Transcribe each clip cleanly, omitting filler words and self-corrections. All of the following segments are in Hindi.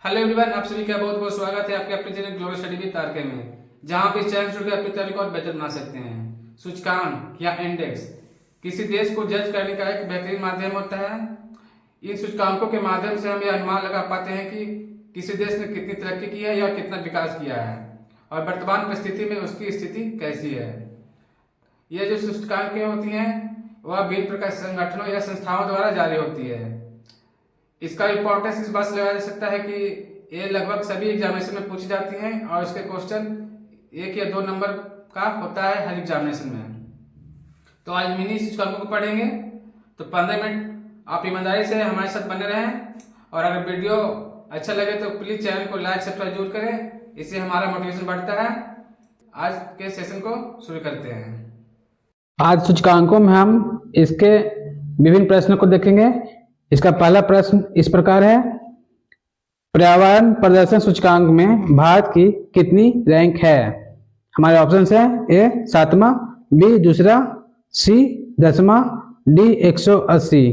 हेलो एवरीवन, आप सभी का बहुत बहुत स्वागत है आपके अपने चैनल ग्लोबल स्टडी विद तारके में, जहां आप इस चैनल से जुड़कर अपनी तैयारी को और बेहतर बना सकते हैं। सूचकांक या इंडेक्स किसी देश को जज करने का एक बेहतरीन माध्यम होता है। इन सूचकांकों के माध्यम से हम यह अनुमान लगा पाते हैं कि किसी देश ने कितनी तरक्की की है या कितना विकास किया है और वर्तमान परिस्थिति में उसकी स्थिति कैसी है। ये जो सूचकांकें होती हैं वह विभिन्न प्रकार संगठनों या संस्थाओं द्वारा जारी होती है। इसका इंपॉर्टेंस इस बात से लगाया जा सकता है कि ये लगभग सभी एग्जामिनेशन में पूछी जाती हैं और इसके क्वेश्चन 1 या 2 नंबर का होता है हर एग्जामिनेशन में। तो आज मिनी सूचकांकों को पढ़ेंगे, तो 15 मिनट आप ईमानदारी से हमारे साथ बने रहें और अगर वीडियो अच्छा लगे तो प्लीज चैनल को लाइक सब्सक्राइब जरूर करें, इससे हमारा मोटिवेशन बढ़ता है। आज के सेशन को शुरू करते हैं। आज सूचकांकों में हम इसके विभिन्न प्रश्नों को देखेंगे। इसका पहला प्रश्न इस प्रकार है, पर्यावरण प्रदर्शन सूचकांक में भारत की कितनी रैंक है। हमारे ऑप्शन है ए 7वां, बी दूसरा, सी 10वां, डी 180।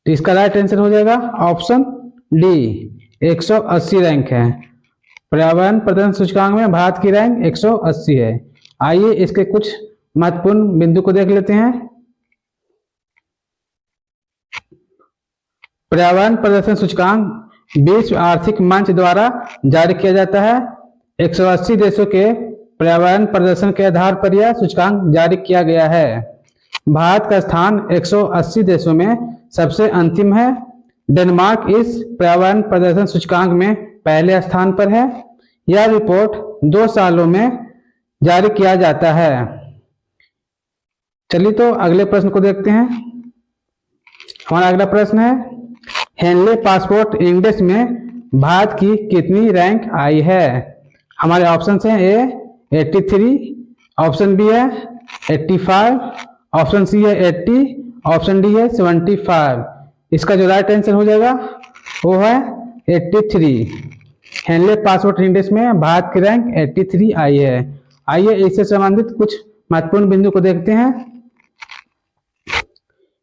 तो इसका राइट आंसर हो जाएगा ऑप्शन डी 180 रैंक है। पर्यावरण प्रदर्शन सूचकांक में भारत की रैंक 180 है। आइए इसके कुछ महत्वपूर्ण बिंदु को देख लेते हैं। पर्यावरण प्रदर्शन सूचकांक विश्व आर्थिक मंच द्वारा जारी किया जाता है। 180 देशों के पर्यावरण प्रदर्शन के आधार पर यह सूचकांक जारी किया गया है। भारत का स्थान 180 देशों में सबसे अंतिम है। डेनमार्क इस पर्यावरण प्रदर्शन सूचकांक में पहले स्थान पर है। यह रिपोर्ट 2 सालों में जारी किया जाता है। चलिए तो अगले प्रश्न को देखते हैं। हमारा अगला प्रश्न है, हेनले पासपोर्ट इंडेक्स में भारत की कितनी रैंक आई है। हमारे ऑप्शन हैं ए 83, ऑप्शन बी है 85, ऑप्शन सी है 80, ऑप्शन डी है 75। इसका जो राइट आंसर हो जाएगा वो है 83। हेनले पासपोर्ट इंडेक्स में भारत की रैंक 83 आई है। आइए इससे संबंधित कुछ महत्वपूर्ण बिंदु को देखते हैं।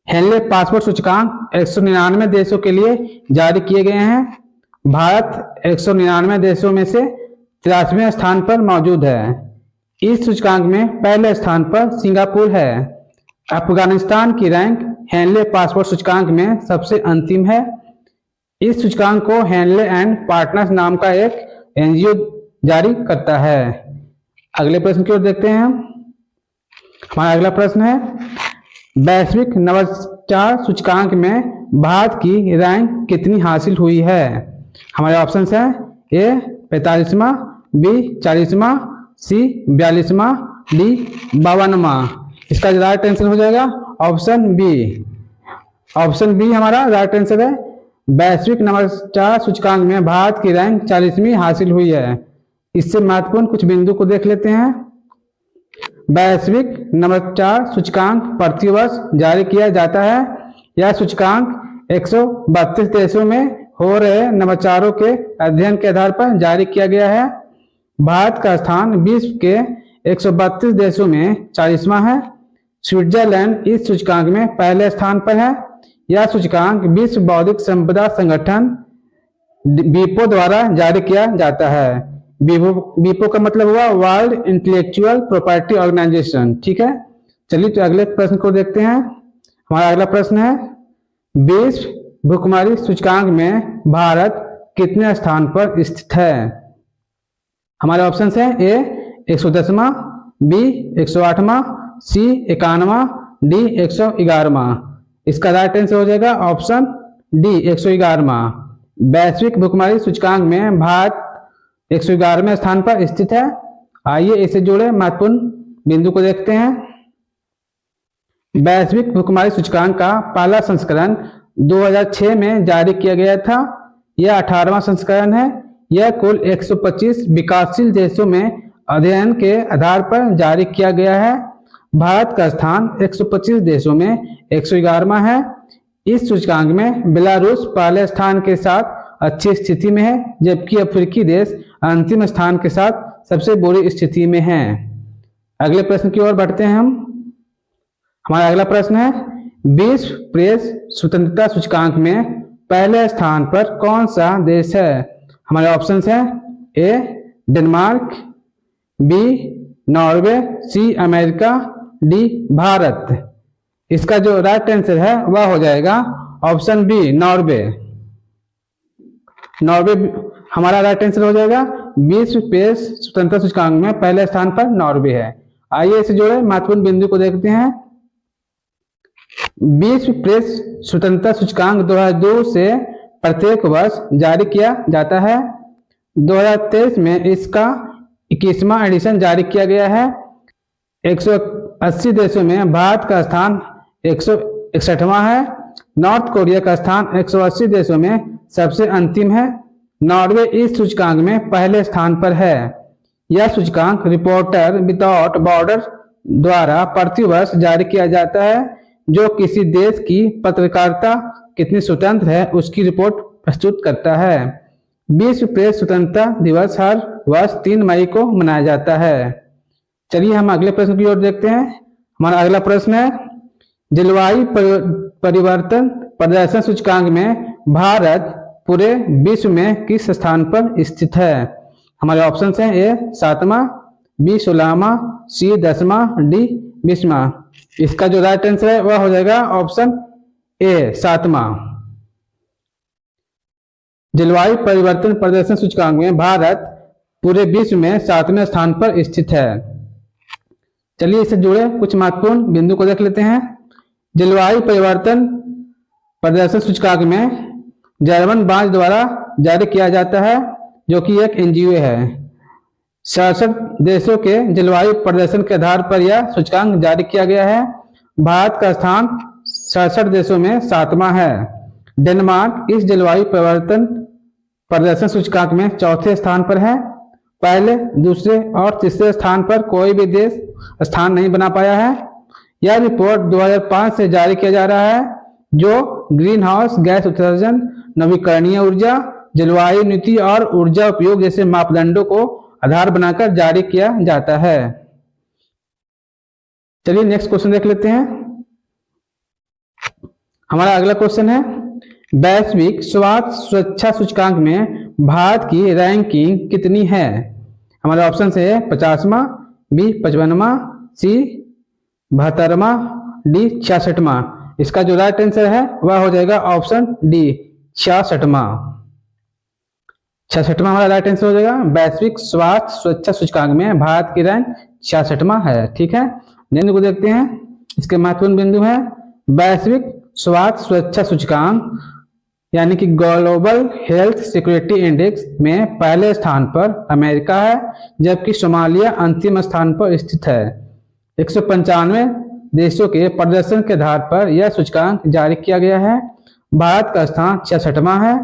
हेनले पासपोर्ट सूचकांक 199 देशों के लिए जारी किए गए हैं। भारत 199 देशों में से 83वें स्थान पर मौजूद है। इस सूचकांक में पहले स्थान पर सिंगापुर है। अफगानिस्तान की रैंक हेनले पासपोर्ट सूचकांक में सबसे अंतिम है। इस सूचकांक को हेनले एंड पार्टनर्स नाम का एक एनजीओ जारी करता है। अगले प्रश्न की ओर देखते हैं। हमारा अगला प्रश्न है, वैश्विक नवाचार सूचकांक में भारत की रैंक कितनी हासिल हुई है। हमारे ऑप्शंस हैं ए 45वां, बी 40वां, सी 42वां, डी 52वां। इसका राइट आंसर हो जाएगा ऑप्शन बी। ऑप्शन बी हमारा राइट आंसर है। वैश्विक नवाचार सूचकांक में भारत की रैंक 40वीं हासिल हुई है। इससे महत्वपूर्ण कुछ बिंदु को देख लेते हैं। वैश्विक नवाचार सूचकांक प्रतिवर्ष जारी किया जाता है। यह सूचकांक 132 देशों में हो रहे नवाचारों के अध्ययन के आधार पर जारी किया गया है। भारत का स्थान विश्व के 132 देशों में 40वां है। स्विट्जरलैंड इस सूचकांक में पहले स्थान पर है। यह सूचकांक विश्व बौद्धिक संपदा संगठन वीपो द्वारा जारी किया जाता है। वीपो का मतलब हुआ वर्ल्ड इंटेलेक्चुअल प्रॉपर्टी ऑर्गेनाइजेशन। ठीक है, चलिए तो अगले प्रश्न को देखते हैं। हमारा अगला प्रश्न है, विश्व भूखमरी सूचकांक में भारत कितने स्थान पर स्थित है। हमारे ऑप्शन हैं ए 110वां, बी 108वां, सी 51वां, डी 111वां। इसका राइट आंसर हो जाएगा ऑप्शन डी 111वां। वैश्विक भूखमरी सूचकांक में भारत 111वें स्थान पर स्थित है। आइए इससे जुड़े महत्वपूर्ण बिंदु को देखते हैं। वैश्विक भूखमरी सूचकांक का पहला संस्करण 2006 में जारी किया गया था। यह 18वां संस्करण है। यह कुल 125 विकासशील देशों में अध्ययन के आधार पर जारी किया गया है। भारत का स्थान 125 देशों में 111वां है। इस सूचकांक में बेलारूस पहले स्थान के साथ अच्छी स्थिति में है, जबकि अफ्रीकी देश अंतिम स्थान के साथ सबसे बुरी स्थिति में है। अगले प्रश्न की ओर बढ़ते हैं हम। हमारा अगला प्रश्न है, विश्व प्रेस स्वतंत्रता सूचकांक में पहले स्थान पर कौन सा देश है। हमारे ऑप्शन हैं A Denmark, B Norway, C America, D Bharat. इसका जो राइट आंसर है वह हो जाएगा ऑप्शन बी नॉर्वे। नॉर्वे हमारा राइट आंसर हो जाएगा। विश्व प्रेस स्वतंत्रता सूचकांक में पहले स्थान पर नॉर्वे है। आइए इसे जोड़े महत्वपूर्ण बिंदु को देखते हैं। विश्व प्रेस स्वतंत्रता सूचकांक 2002 से प्रत्येक वर्ष जारी किया जाता है। 2023 में इसका 21वां एडिशन जारी किया गया है। 180 देशों में भारत का स्थान 161वां है। नॉर्थ कोरिया का स्थान 180 देशों में सबसे अंतिम है। नॉर्वे इस सूचकांक में पहले स्थान पर है। यह सूचकांक रिपोर्टर विदाउट बॉर्डर द्वारा प्रतिवर्ष जारी किया जाता है, जो किसी देश की पत्रकारिता कितनी स्वतंत्र है उसकी रिपोर्ट प्रस्तुत करता है। विश्व प्रेस स्वतंत्रता दिवस हर वर्ष 3 मई को मनाया जाता है। चलिए हम अगले प्रश्न की ओर देखते हैं। हमारा अगला प्रश्न है, जलवायु परिवर्तन प्रदर्शन सूचकांक में भारत पूरे विश्व में किस स्थान पर स्थित है? हमारे ऑप्शन हैं ए 7वां, बी 16वां, सी 10वां, डी 20वां। इसका जो राइट आंसर है वह हो जाएगा ऑप्शन ए 7वां। जलवायु परिवर्तन प्रदर्शन सूचकांक में भारत पूरे विश्व में 7वें स्थान पर स्थित है। चलिए इससे जुड़े कुछ महत्वपूर्ण बिंदु को देख लेते हैं। जलवायु परिवर्तन प्रदर्शन सूचकांक में जर्मन बांच द्वारा जारी किया जाता है, जो कि एक एनजीओ है। 67 देशों के जलवायु प्रदर्शन के आधार पर यह सूचकांक जारी किया गया है। भारत का स्थान 67 देशों में 7वां है। डेनमार्क इस जलवायु परिवर्तन प्रदर्शन सूचकांक में 4थे स्थान पर है। पहले, दूसरे और तीसरे स्थान पर कोई भी देश स्थान नहीं बना पाया है। यह रिपोर्ट 2005 से जारी किया जा रहा है, जो ग्रीन हाउस गैस उत्सर्जन, नवीकरणीय ऊर्जा, जलवायु नीति और ऊर्जा उपयोग जैसे मापदंडों को आधार बनाकर जारी किया जाता है। चलिए नेक्स्ट क्वेश्चन देख लेते हैं। हमारा अगला क्वेश्चन है, वैश्विक स्वास्थ्य सुरक्षा सूचकांक में भारत की रैंकिंग कितनी है? हमारे ऑप्शन है 50वां, बी 55वां, सी 72वां, डी 66वां। इसका जो राइट आंसर है वह हो जाएगा ऑप्शन डी 66वां। 66वां हमारा राइट आंसर हो जाएगा। वैश्विक स्वास्थ्य सुरक्षा सूचकांक में भारत की रैंक 66वां है। ठीक है, निम्न को देखते हैं। इसके महत्वपूर्ण बिंदु है, वैश्विक स्वास्थ्य सुरक्षा सूचकांक यानी कि ग्लोबल हेल्थ सिक्योरिटी इंडेक्स में पहले स्थान पर अमेरिका है, जबकि सोमालिया अंतिम स्थान पर स्थित है। 195 देशों के प्रदर्शन के आधार पर यह सूचकांक जारी किया गया है। भारत का स्थान 66वां है।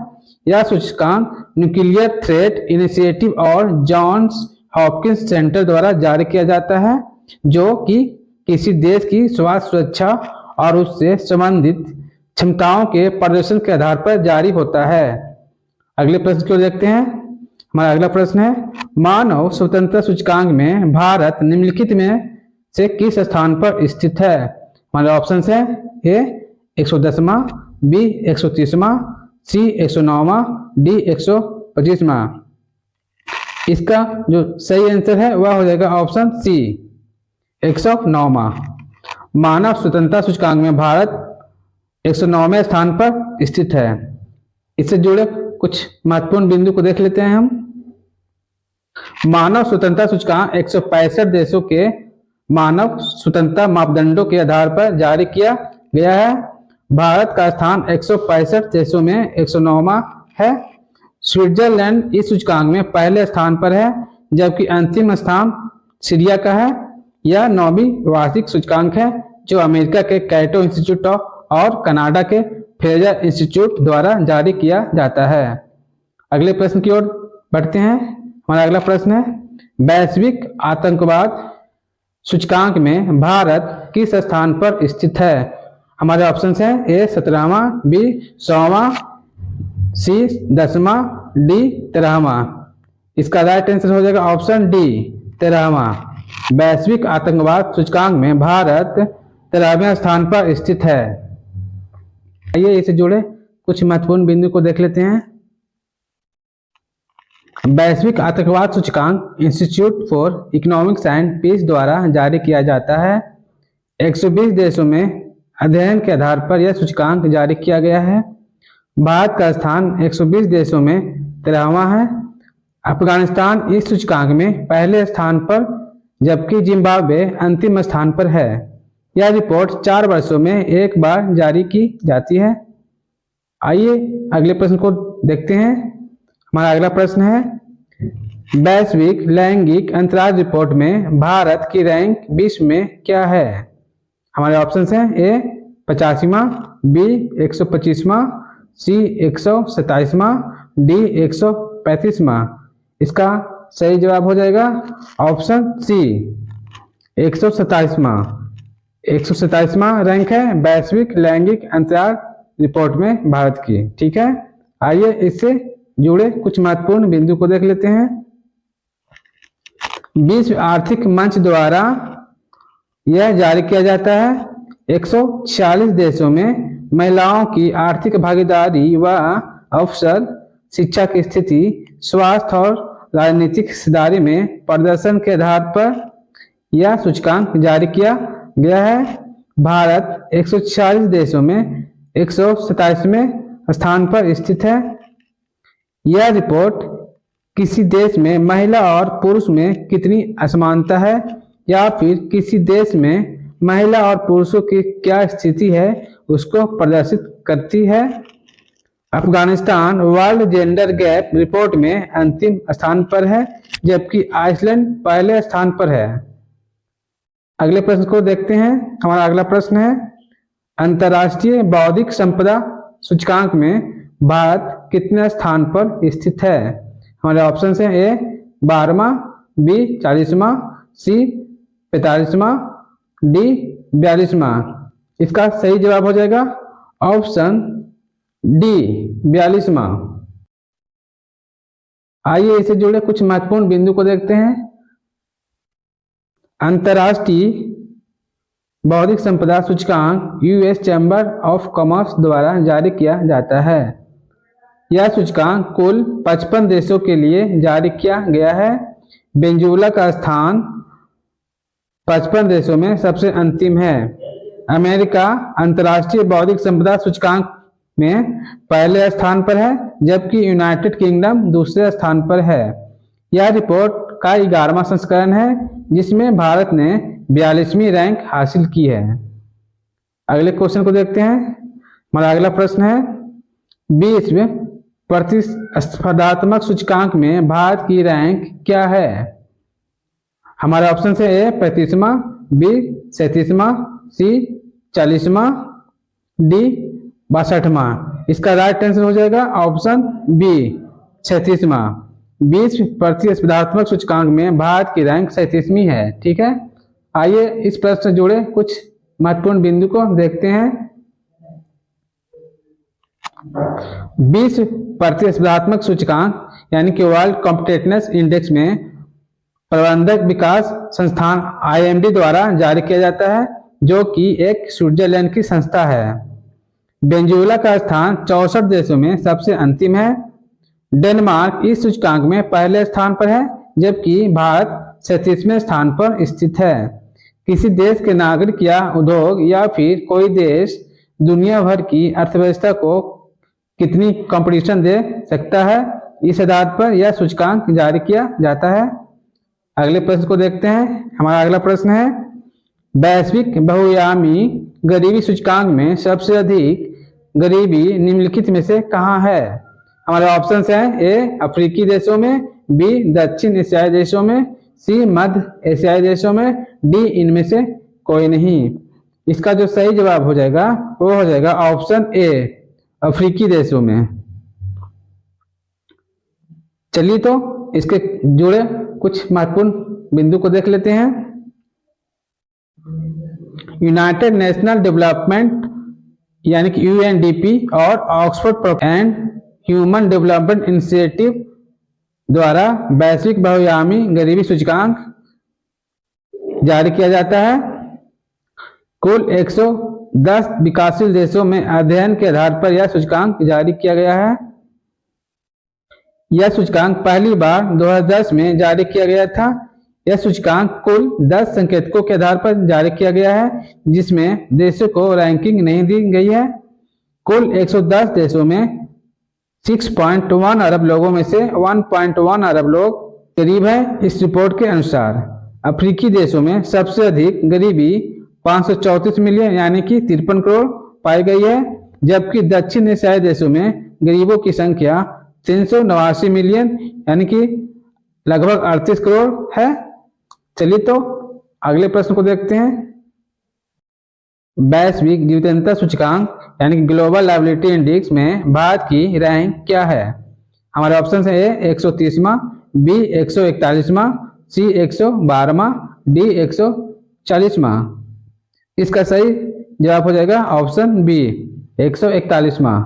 यह सूचकांक न्यूक्लियर थ्रेट इनिशिएटिव और जॉन्स हॉपकिंस सेंटर द्वारा जारी किया जाता है, जो कि किसी देश की स्वास्थ्य सुरक्षा और उससे संबंधित क्षमताओं के प्रदर्शन के आधार पर जारी होता है। अगले प्रश्न को देखते हैं। हमारा अगला प्रश्न है, मानव स्वतंत्रता सूचकांक में भारत निम्नलिखित में से किस स्थान पर स्थित है? हमारे ऑप्शन है ए 110वां, बी 130वां, सी 109वां, डी 125वां। इसका जो सही आंसर है वह हो जाएगा ऑप्शन सी 109वां। मानव स्वतंत्रता सूचकांक में भारत 109वें स्थान पर स्थित है। इससे जुड़े कुछ महत्वपूर्ण बिंदु को देख लेते हैं हम। मानव स्वतंत्रता सूचकांक 165 देशों के मानव स्वतंत्रता मापदंडों के आधार पर जारी किया गया है। भारत का स्थान 165 देशों में 109वां है। स्विट्जरलैंड इस सूचकांक में पहले स्थान पर है, जबकि अंतिम स्थान सीरिया का है। यह 9वीं वार्षिक सूचकांक है, जो अमेरिका के कैटो इंस्टीट्यूट और कनाडा के फ्रेजर इंस्टीट्यूट द्वारा जारी किया जाता है। अगले प्रश्न की ओर बढ़ते हैं। हमारा अगला प्रश्न है, वैश्विक आतंकवाद सूचकांक में भारत किस स्थान पर स्थित है? हमारे ऑप्शन हैं ए 17वां, बी 100वां, सी 10वां, डी 13वां। इसका राइट आंसर हो जाएगा ऑप्शन डी 13वां। वैश्विक आतंकवाद सूचकांक में भारत 13वें स्थान पर स्थित है। आइए इसे जुड़े कुछ महत्वपूर्ण बिंदु को देख लेते हैं। वैश्विक आतंकवाद सूचकांक institute for economics and peace द्वारा जारी किया जाता है। 120 देशों में अध्ययन के आधार पर यह सूचकांक जारी किया गया है। भारत का स्थान 120 देशों में 13वां है। अफगानिस्तान इस सूचकांक में पहले स्थान पर जबकि जिम्बाब्वे अंतिम स्थान पर है। यह रिपोर्ट 4 वर्षों में एक बार जारी की जाती है। आइए अगले प्रश्न को देखते हैं। हमारा अगला प्रश्न है, वैश्विक लैंगिक अंतराल रिपोर्ट में भारत की रैंक विश्व में क्या है? हमारे ऑप्शन हैं ए 85वां, बी 125वां, सी 127वां, डी 135वां। इसका सही जवाब हो जाएगा ऑप्शन सी 127वां। 127वां रैंक है वैश्विक लैंगिक अंतराल रिपोर्ट में भारत की। ठीक है, आइए इससे जुड़े कुछ महत्वपूर्ण बिंदु को देख लेते हैं। विश्व आर्थिक मंच द्वारा यह जारी किया जाता है। 146 देशों में महिलाओं की आर्थिक भागीदारी व अवसर, शिक्षा की स्थिति, स्वास्थ्य और राजनीतिक हिस्सेदारी में प्रदर्शन के आधार पर यह सूचकांक जारी किया गया है। भारत 146 देशों में 127वें स्थान पर स्थित है। यह रिपोर्ट किसी देश में महिला और पुरुष में कितनी असमानता है या फिर किसी देश में महिला और पुरुषों की क्या स्थिति है उसको प्रदर्शित करती है। Afghanistan world gender gap report में अंतिम स्थान पर है जबकि आइसलैंड पहले स्थान पर है। अगले प्रश्न को देखते हैं। हमारा अगला प्रश्न है, अंतर्राष्ट्रीय बौद्धिक संपदा सूचकांक में भारत कितने स्थान पर स्थित है? हमारे ऑप्शन हैं ए 12वां, बी 40वां, सी 45वां, डी 42वां। इसका सही जवाब हो जाएगा ऑप्शन डी 42वां। आइए इसे जुड़े कुछ महत्वपूर्ण बिंदु को देखते हैं। अंतर्राष्ट्रीय बौद्धिक संपदा सूचकांक यूएस चैम्बर ऑफ कॉमर्स द्वारा जारी किया जाता है। यह सूचकांक कुल 55 देशों के लिए जारी किया गया है। वेनेजुएला का स्थान 55 देशों में सबसे अंतिम है। अमेरिका अंतर्राष्ट्रीय बौद्धिक संपदा सूचकांक में पहले स्थान पर है जबकि यूनाइटेड किंगडम दूसरे स्थान पर है। यह रिपोर्ट का 11वां संस्करण है जिसमें भारत ने 42वीं रैंक हासिल की है। अगले क्वेश्चन को देखते हैं। हमारा अगला प्रश्न है, विश्व प्रतिस्पर्धात्मक सूचकांक में भारत की रैंक क्या है? हमारे ऑप्शन है ए 35वां, बी 37वां, सी 40वां, डी 62वां। इसका राइट आंसर हो जाएगा ऑप्शन बी 37वां। विश्व प्रतिस्पर्धात्मक सूचकांक में भारत की रैंक 37वीं है। ठीक है, आइए इस प्रश्न से जुड़े कुछ महत्वपूर्ण बिंदु को देखते हैं। विश्व प्रतिस्पर्धात्मक सूचकांक यानी कि वर्ल्ड कॉम्पिटिटिवनेस इंडेक्स में प्रबंधक विकास संस्थान IMD द्वारा जारी किया जाता है जो कि एक स्विट्जरलैंड की संस्था है। वेनेजुएला का स्थान 64 देशों में सबसे अंतिम है। डेनमार्क इस सूचकांक में पहले स्थान पर है जबकि भारत 37वें स्थान पर स्थित है। किसी देश के नागरिक या उद्योग या फिर कोई देश दुनिया भर की अर्थव्यवस्था को कितनी कंपटीशन दे सकता है, इस आधार पर यह सूचकांक जारी किया जाता है। अगले प्रश्न को देखते हैं। हमारा अगला प्रश्न है, वैश्विक बहुआयामी गरीबी सूचकांक में सबसे अधिक गरीबी निम्नलिखित में से कहाँ है? हमारे ऑप्शंस हैं ए अफ्रीकी देशों में, बी दक्षिण एशियाई देशों में, सी मध्य एशियाई देशों में, डी इनमें से कोई नहीं। इसका जो सही जवाब हो जाएगा वो हो जाएगा ऑप्शन ए अफ्रीकी देशों में। चलिए तो इसके जुड़े कुछ महत्वपूर्ण बिंदु को देख लेते हैं। यूनाइटेड नेशनल डेवलपमेंट यानी कि UNDP और Oxford and human development initiative द्वारा वैश्विक बहुआयामी गरीबी सूचकांक जारी किया जाता है। कुल 110 विकासशील देशों में अध्ययन के आधार पर यह सूचकांक जारी किया गया है। यह सूचकांक पहली बार 2010 में जारी किया गया था। यह सूचकांक कुल 10 संकेतकों के आधार पर जारी किया गया है, जिसमें देशों को रैंकिंग नहीं दी गई है। कुल 110 देशों में 6.1 अरब लोगों में से 1.1 अरब लोग गरीब हैं। इस रिपोर्ट के अनुसार अफ्रीकी देशों में सबसे अधिक गरीबी 534 मिलियन यानी कि 53 करोड़ पाई गई है, जबकि दक्षिण एशियाई देशों में गरीबों की संख्या 389 मिलियन यानी कि लगभग 38 करोड़ है। चलिए तो अगले प्रश्न को देखते हैं। वैश्विक जीवंतता सूचकांक यानी कि ग्लोबल लायबिलिटी इंडेक्स में भारत की रैंक क्या है? हमारे ऑप्शन है ए 130वां, बी 141वां, सी 112वां, डी 140वां। इसका सही जवाब हो जाएगा ऑप्शन बी 141वां।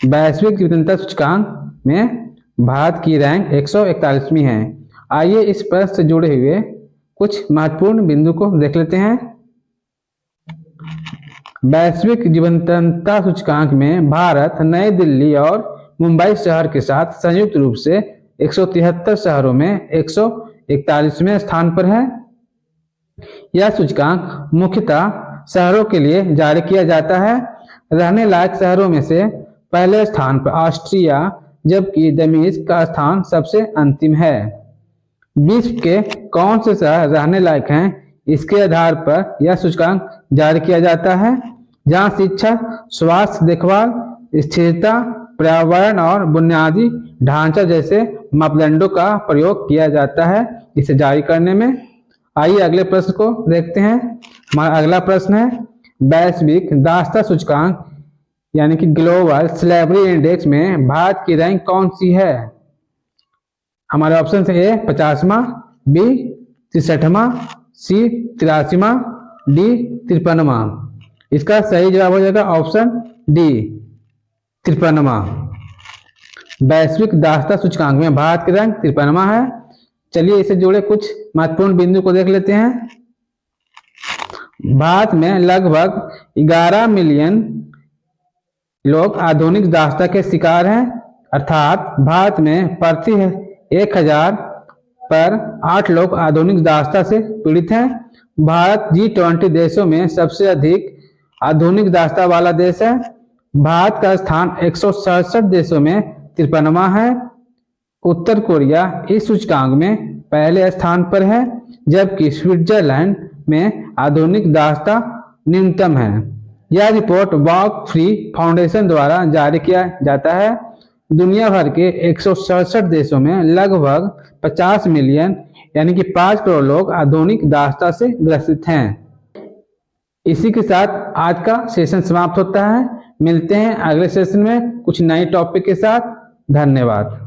वैश्विक जीवंतता सूचकांक में भारत की रैंक 141वीं है। आइए इस प्रश्न से जुड़े हुए कुछ महत्वपूर्ण बिंदु को देख लेते हैं। वैश्विक जीवंतता सूचकांक में भारत नई दिल्ली और मुंबई शहर के साथ संयुक्त रूप से 173 शहरों में 141वें स्थान पर है। यह सूचकांक मुख्यतः शहरों के लिए जारी किया जाता है। रहने लायक शहरों में से पहले स्थान पर ऑस्ट्रिया, जबकि दमिश्क का स्थान सबसे अंतिम है। विश्व के कौन से शहर रहने लायक हैं, इसके आधार पर यह सूचकांक जारी किया जाता है। जहां शिक्षा, स्वास्थ्य देखभाल, स्थिरता, पर्यावरण और बुनियादी ढांचा जैसे मापदंडों का प्रयोग किया जाता है इसे जारी करने में। आइए अगले प्रश्न को देखते हैं। हमारा अगला प्रश्न है वैश्विक दासता सूचकांक यानी कि ग्लोबल स्लेवरी इंडेक्स में भारत की रैंक कौन सी है? हमारे ऑप्शन है ए 50वां, बी 63वां, सी 83वां, डी 53वां। इसका सही जवाब हो जाएगा ऑप्शन डी 53वां। वैश्विक दासता सूचकांक में भारत की रैंक 53वां है। चलिए इससे जुड़े कुछ महत्वपूर्ण बिंदु को देख लेते हैं। भारत में लगभग 11 मिलियन लोग आधुनिक दासता के शिकार हैं, अर्थात भारत में प्रति 1000 पर 8 लोग आधुनिक दासता से पीड़ित हैं। भारत G20 देशों में सबसे अधिक आधुनिक दासता वाला देश है। भारत का स्थान 167 देशों में 53वां है। उत्तर कोरिया इस सूचकांक में पहले स्थान पर है, जबकि स्विट्जरलैंड में आधुनिक दासता न्यूनतम है। यह रिपोर्ट वॉक फ्री फाउंडेशन द्वारा जारी किया जाता है। दुनिया भर के 167 देशों में लगभग 50 मिलियन यानी कि 5 करोड़ लोग आधुनिक दासता से ग्रसित हैं। इसी के साथ आज का सेशन समाप्त होता है। मिलते हैं अगले सेशन में कुछ नए टॉपिक के साथ। धन्यवाद।